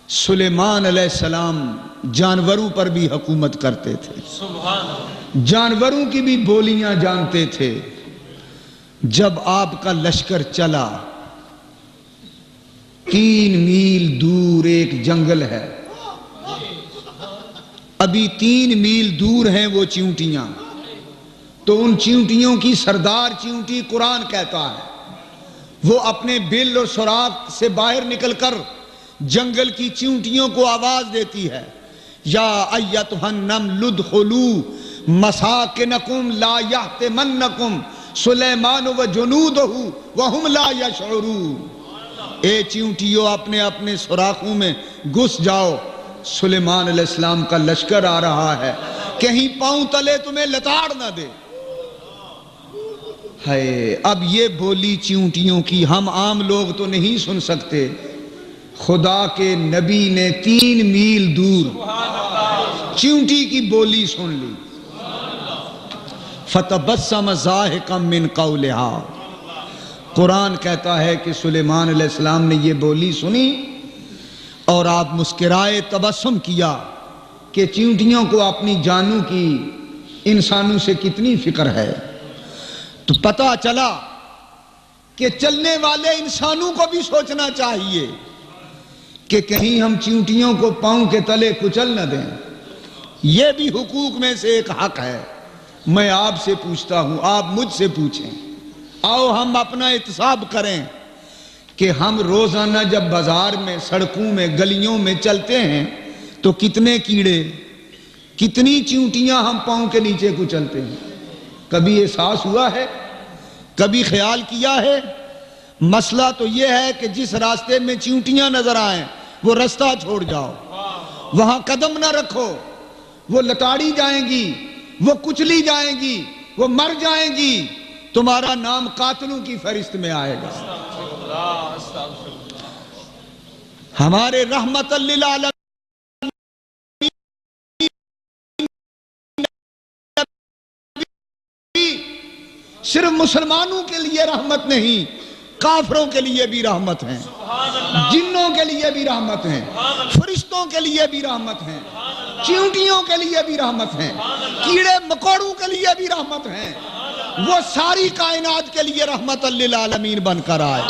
سلیمان علیہ السلام جانوروں پر بھی حکومت کرتے تھے، جانوروں کی بھی بولیاں جانتے تھے۔ جب آپ کا لشکر چلا، 3 میل دور ایک جنگل ہے، ابھی 3 میل دور ہیں وہ چیونٹیاں، تو ان چیونٹیوں کی سردار چیونٹی قرآن کہتا ہے، وہ اپنے بل اور سوراخ سے باہر نکل کر جنگل کی چیونٹیوں کو آواز دیتی ہے، یا ایتھا النمل ادخلوا مساکنکم لا یحطمنکم سلیمان وجنودہ وہم لا یشعرون۔ اے چیونٹیوں اپنے اپنے سوراخوں میں گھس جاؤ، سلیمان علیہ السلام کا لشکر آ رہا ہے، کہیں پاؤں تلے تمہیں لتاڑ نہ دے۔ اب یہ بولی چیونٹیوں کی ہم عام لوگ تو نہیں سن سکتے، خدا کے نبی نے 3 میل دور چیونٹی کی بولی سن لی۔ فَتَبَسَّمَ ضَاحِكًا مِّن قَوْلِهَا، قرآن کہتا ہے کہ سلیمان علیہ السلام نے یہ بولی سنی اور آپ مسکرائے، تبسم کیا کہ چیونٹیوں کو اپنی جانوں کی انسانوں سے کتنی فکر ہے۔ تو پتہ چلا کہ چلنے والے انسانوں کو بھی سوچنا چاہیے کہ کہیں ہم چیونٹیوں کو پاؤں کے تلے کچل نہ دیں۔ یہ بھی حقوق میں سے ایک حق ہے۔ میں آپ سے پوچھتا ہوں، آپ مجھ سے پوچھیں، آؤ ہم اپنا احتساب کریں کہ ہم روزانہ جب بازار میں، سڑکوں میں، گلیوں میں چلتے ہیں تو کتنے کیڑے، کتنی چیونٹیاں ہم پاؤں کے نیچے کچلتے ہیں۔ کبھی احساس ہوا ہے؟ کبھی خیال کیا ہے؟ مسئلہ تو یہ ہے کہ جس راستے میں چیونٹیاں نظر آئیں وہ راستہ چھوڑ جاؤ، وہاں قدم نہ رکھو، وہ لتاڑی جائیں گی، وہ کچلی جائیں گی، وہ مر جائیں گی، تمہارا نام قاتلوں کی فہرست میں آئے گا۔ ہمارے رحمت للعالمین صرف مسلمانوں کے لیے رحمت نہیں، کافروں کے لیے بھی رحمت ہیں، جنوں کے لیے بھی رحمت ہیں، فرشتوں کے لیے بھی رحمت ہیں، چیونٹیوں کے لیے بھی رحمت ہیں، کیڑے مکوڑوں کے لیے بھی رحمت ہیں۔ وہ ساری کائنات کے لیے رحمت للعالمین بن کر آئے۔